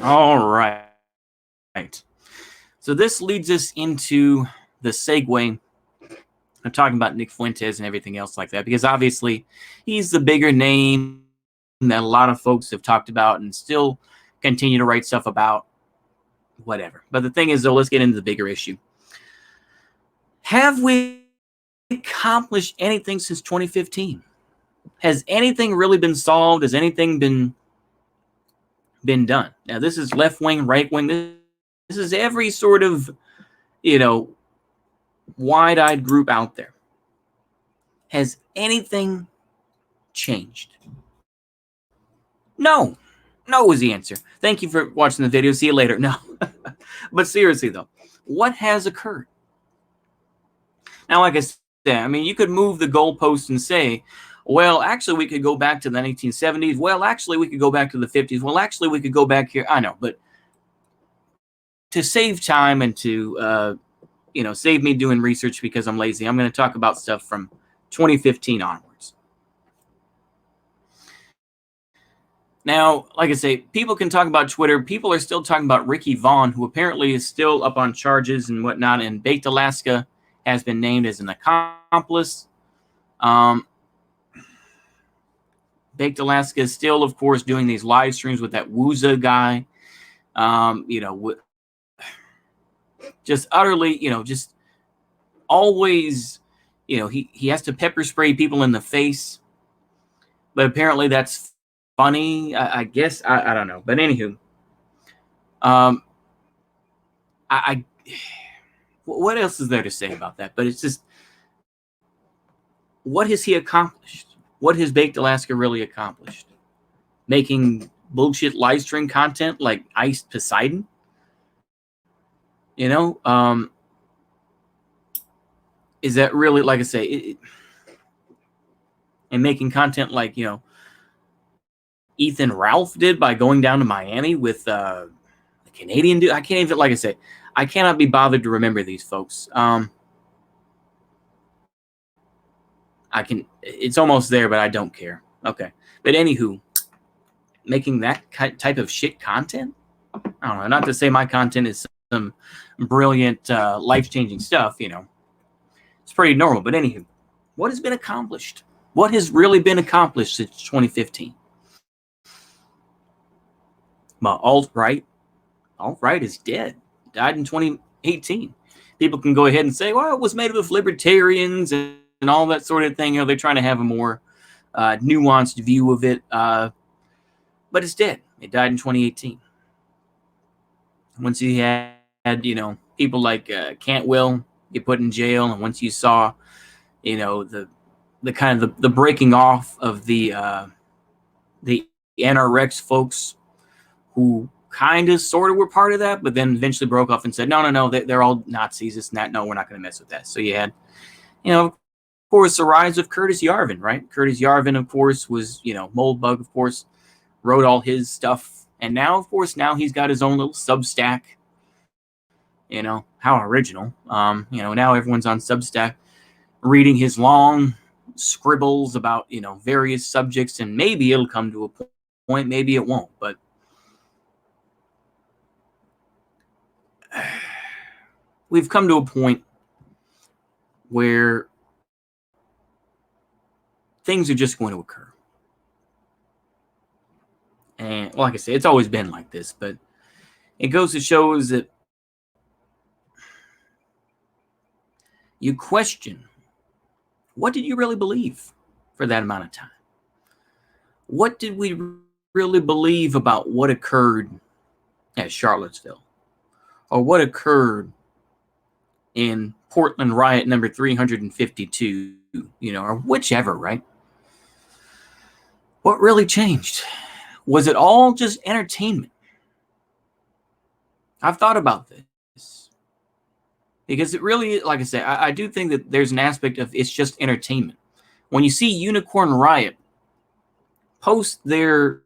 All right. So this leads us into the segue of talking about Nick Fuentes and everything else like that, because obviously he's the bigger name that a lot of folks have talked about and still continue to write stuff about. Whatever. But the thing is, though, let's get into the bigger issue. Have we accomplished anything since 2015? Has anything really been solved? Has anything been done? Now, this is left wing, right wing. This is every sort of, you know, wide-eyed group out there. Has anything changed? No. No was the answer. Thank you for watching the video. See you later. No. But seriously, though, what has occurred? Now, like I said, I mean, you could move the goalpost and say, well, actually, we could go back to the 1970s. Well, actually, we could go back to the 50s. Well, actually, we could go back here. I know, but to save time and to, save me doing research because I'm lazy, I'm going to talk about stuff from 2015 onwards. Now, like I say, people can talk about Twitter. People are still talking about Ricky Vaughn, who apparently is still up on charges and whatnot, and Baked Alaska has been named as an accomplice. Baked Alaska is still, of course, doing these live streams with that Wooza guy. Just utterly, just always, he has to pepper spray people in the face. But apparently that's funny, I guess. I don't know. But anywho, what else is there to say about that? But it's just, what has he accomplished? What has Baked Alaska really accomplished? Making bullshit live stream content like Iced Poseidon? Is that really, like I say, and making content like, Ethan Ralph did by going down to Miami with the Canadian dude? I can't even, like I say, I cannot be bothered to remember these folks. It's almost there, but I don't care. Okay. But anywho, making that type of shit content? I don't know. Not to say my content is some brilliant, life-changing stuff, It's pretty normal. But anywho, what has been accomplished? What has really been accomplished since 2015? Well, alt-right is dead. Died in 2018. People can go ahead and say, well, it was made with libertarians and all that sort of thing. They're trying to have a more nuanced view of it. But it's dead. It died in 2018. Once you had, people like Cantwell get put in jail, and once you saw, the kind of the breaking off of the NRX folks who kind of sort of were part of that, but then eventually broke off and said, no, they're all Nazis, this and that. No, we're not going to mess with that. So you had, of course, the rise of Curtis Yarvin, right? Curtis Yarvin, of course, was, Moldbug, of course, wrote all his stuff. And now, of course, he's got his own little Substack. How original. Now everyone's on Substack reading his long scribbles about, various subjects, and maybe it'll come to a point, maybe it won't, but we've come to a point where things are just going to occur. And like I say, it's always been like this, but it goes to show that you question, what did you really believe for that amount of time? What did we really believe about what occurred at Charlottesville? Or what occurred in Portland riot number 352, or whichever, right? What really changed? Was it all just entertainment? I've thought about this. Because it really, like I say, I do think that there's an aspect of it's just entertainment. When you see Unicorn Riot post their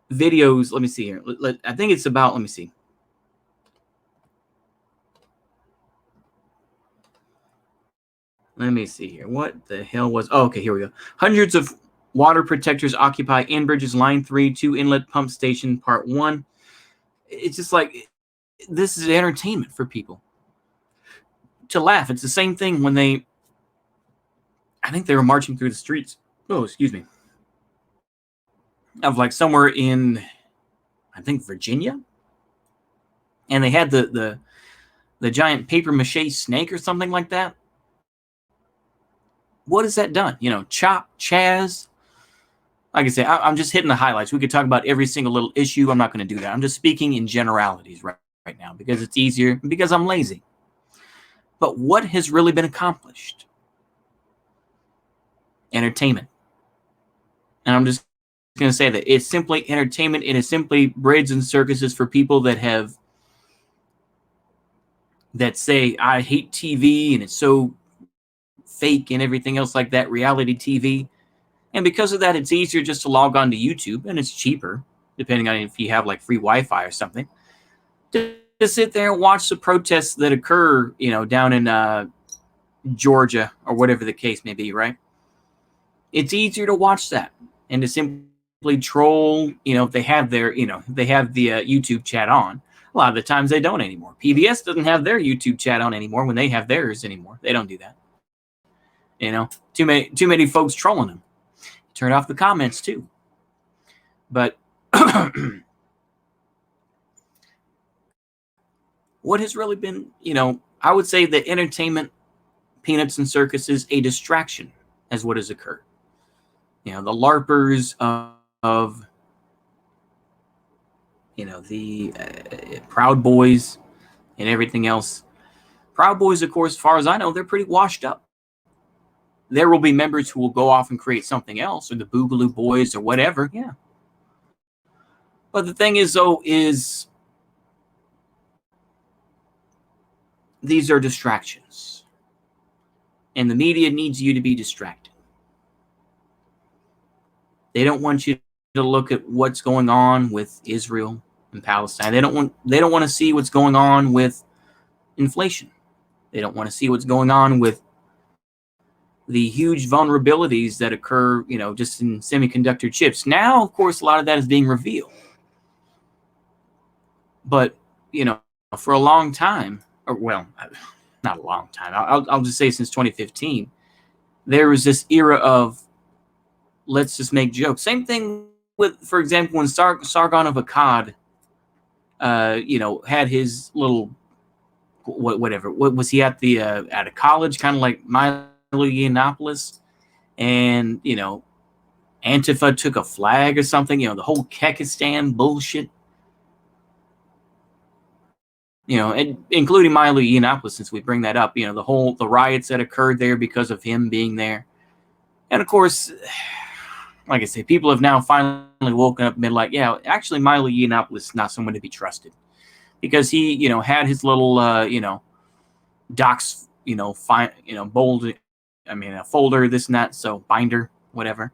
videos, let me see here. I think it's about, let me see. Let me see here. What the hell was, oh, okay, here we go. Hundreds of Water protectors occupy Enbridge's Line 3 2 inlet pump station, Part 1. It's just like, this is entertainment for people to laugh. It's the same thing when I think they were marching through the streets. Oh, excuse me. Of like somewhere in, I think, Virginia. And they had the giant paper mache snake or something like that. What has that done? Chop, Chaz. Like I say, I'm just hitting the highlights. We could talk about every single little issue. I'm not going to do that. I'm just speaking in generalities right now because it's easier, because I'm lazy. But what has really been accomplished? Entertainment. And I'm just going to say that it's simply entertainment. It is simply breads and circuses for people that say, I hate TV and it's so fake and everything else like that, reality TV. And because of that, it's easier just to log on to YouTube, and it's cheaper, depending on if you have like free Wi-Fi or something, to sit there and watch the protests that occur, down in Georgia or whatever the case may be, right? It's easier to watch that and to simply troll, if they have the YouTube chat on. A lot of the times they don't anymore. PBS doesn't have their YouTube chat on anymore when they have theirs anymore. They don't do that. Too many folks trolling them. Turn off the comments too. But what has really been, I would say that entertainment, peanuts and circuses, a distraction as what has occurred. The LARPers of the Proud Boys and everything else. Proud Boys, of course, as far as I know, they're pretty washed up. There will be members who will go off and create something else, or the Boogaloo Boys or whatever, yeah. But the thing is, though, is these are distractions. And the media needs you to be distracted. They don't want you to look at what's going on with Israel and Palestine. They don't want to see what's going on with inflation. They don't want to see what's going on with the huge vulnerabilities that occur, just in semiconductor chips. Now, of course, a lot of that is being revealed. But, for a long time, or well, not a long time, I'll just say since 2015, there was this era of let's just make jokes. Same thing with, for example, when Sargon of Akkad, had his little whatever. What was he at a college, kind of like Milo Yiannopoulos, and Antifa took a flag or something. The whole Kekistan bullshit. And including Milo Yiannopoulos, since we bring that up. The riots that occurred there because of him being there, and of course, like I say, people have now finally woken up and been like, yeah, actually, Milo Yiannopoulos is not someone to be trusted, because he, had his little, docs, bold, a folder, this and that, so binder, whatever.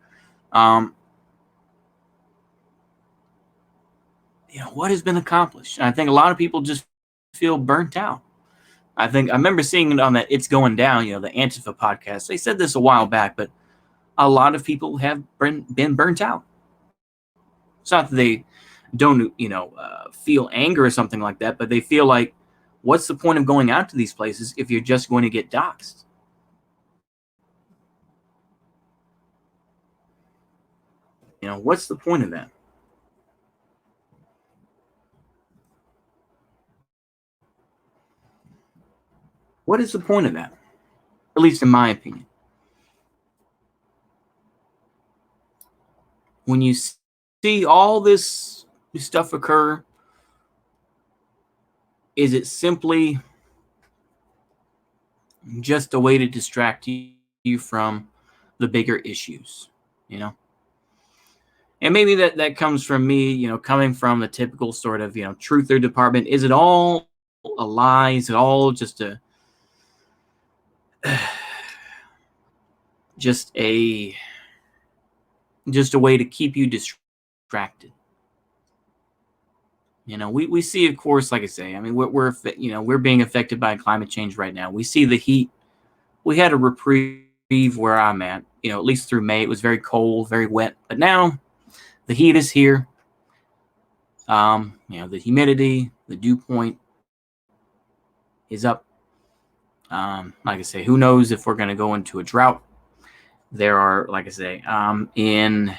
What has been accomplished? And I think a lot of people just feel burnt out. I remember seeing it on that It's Going Down, the Antifa podcast. They said this a while back, but a lot of people have been burnt out. It's not that they don't, feel anger or something like that, but they feel like, what's the point of going out to these places if you're just going to get doxxed? What's the point of that? What is the point of that? At least in my opinion. When you see all this stuff occur, is it simply just a way to distract you from the bigger issues, And maybe that comes from me, coming from the typical sort of, truther department. Is it all a lie? Is it all just a way to keep you distracted? We see, of course, like I say, we're being affected by climate change right now. We see the heat. We had a reprieve where I'm at, at least through May, it was very cold, very wet. But now the heat is here. The humidity, the dew point is up. Like I say, who knows if we're going to go into a drought. There are, like I say, in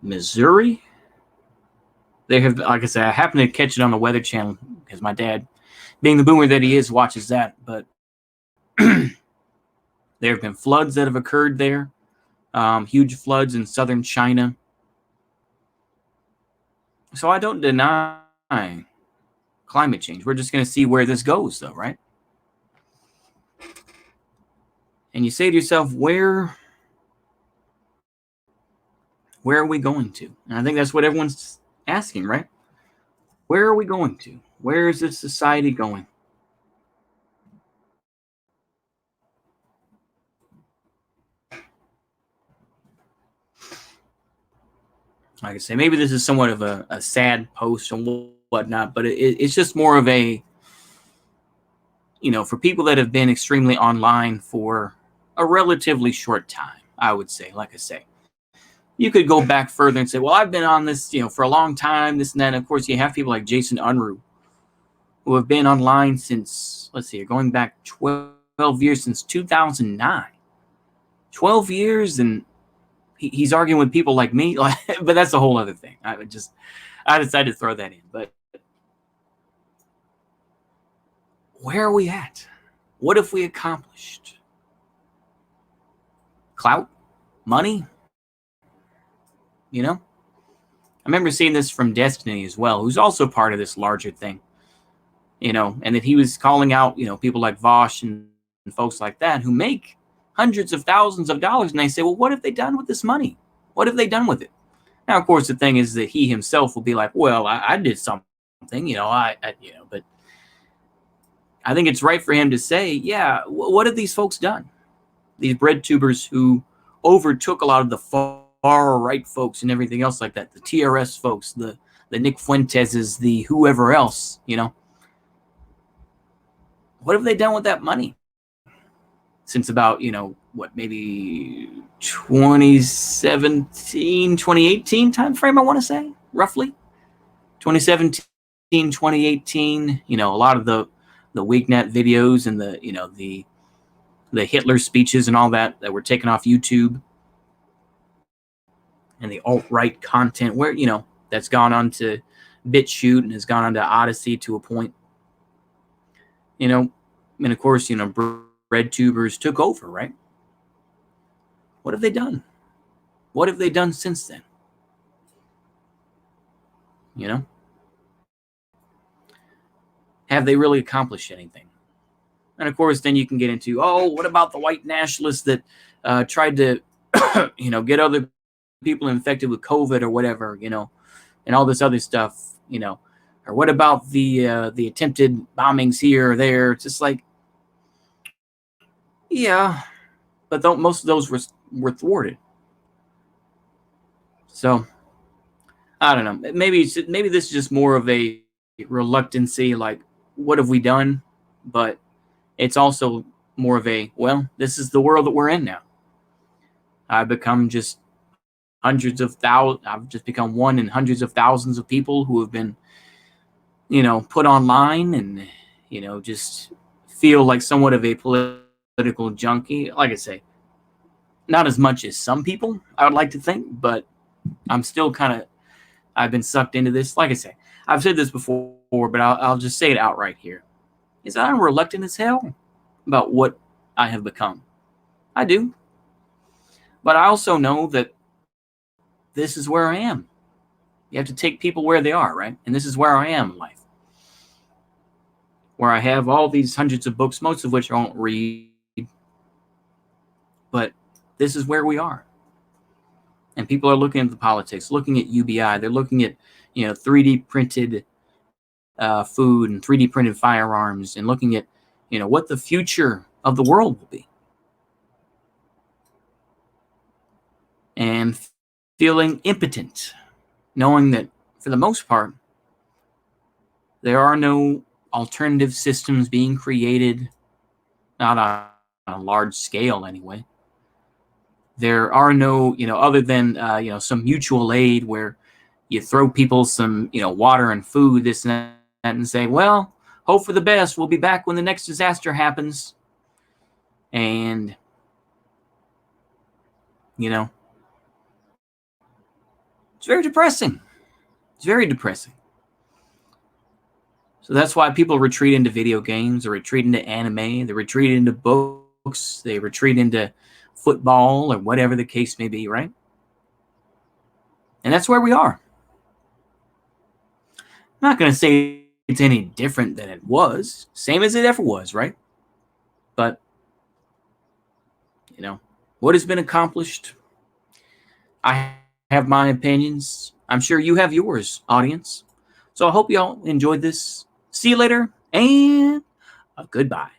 Missouri, they have, like I said, I happened to catch it on the Weather Channel because my dad, being the boomer that he is, watches that. But there have been floods that have occurred there, huge floods in southern China. So I don't deny climate change. We're just going to see where this goes, though, right? And you say to yourself, where are we going to? And I think that's what everyone's asking, right? Where are we going to? Where is this society going? Like I say, maybe this is somewhat of a sad post and whatnot, but it's just more of a, for people that have been extremely online for a relatively short time, I would say, like I say. You could go back further and say, well, I've been on this, for a long time, this and that. And of course, you have people like Jason Unruh, who have been online since, going back 12 years, since 2009. 12 years, and he's arguing with people like me, but that's a whole other thing. I decided to throw that in. But where are we at? What have we accomplished? Clout? Money? I remember seeing this from Destiny as well, who's also part of this larger thing. And that he was calling out, people like Vosh and folks like that who make hundreds of thousands of dollars, and they say, well, what have they done with this money? What have they done with it? Now, of course, the thing is that he himself will be like, well, I did something, but I think it's right for him to say, yeah, what have these folks done? These bread tubers who overtook a lot of the far right folks and everything else like that, the TRS folks, the Nick Fuenteses, the whoever else, what have they done with that money? Since about, maybe 2017, 2018 timeframe, I want to say, roughly. 2017, 2018, a lot of the Wignet videos and the Hitler speeches and all that were taken off YouTube. And the alt-right content where, that's gone on to BitChute and has gone on to Odysee to a point. And of course, bread tubers took over, right? What have they done? What have they done since then? Have they really accomplished anything? And of course, then you can get into, what about the white nationalists that tried to, get other people infected with COVID or whatever, and all this other stuff, or what about the attempted bombings here or there? It's just like, yeah, but most of those were thwarted. So I don't know. Maybe this is just more of a reluctancy, like, what have we done? But it's also more of a, well, this is the world that we're in now. I've become just hundreds of thousands. I've just become one in hundreds of thousands of people who have been, put online and, just feel like somewhat of a political junkie. Like I say, not as much as some people, I would like to think, but I'm still I've been sucked into this. Like I say, I've said this before, but I'll just say it outright here. Is that I'm reluctant as hell about what I have become. I do. But I also know that this is where I am. You have to take people where they are, right? And this is where I am in life. Where I have all these hundreds of books, most of which I won't read. But this is where we are. And people are looking at the politics, looking at UBI. They're looking at, 3D printed food and 3D printed firearms, and looking at, what the future of the world will be. And feeling impotent, knowing that for the most part, there are no alternative systems being created, not a large scale anyway. There are no, other than, some mutual aid where you throw people some, water and food, this and that, and say, well, hope for the best. We'll be back when the next disaster happens. And, it's very depressing. It's very depressing. So that's why people retreat into video games, or retreat into anime, they retreat into books, they retreat into football, or whatever the case may be, right? And that's where we are. I'm not going to say it's any different than it was. Same as it ever was, right? But, what has been accomplished? I have my opinions. I'm sure you have yours, audience. So I hope y'all enjoyed this. See you later, and goodbye.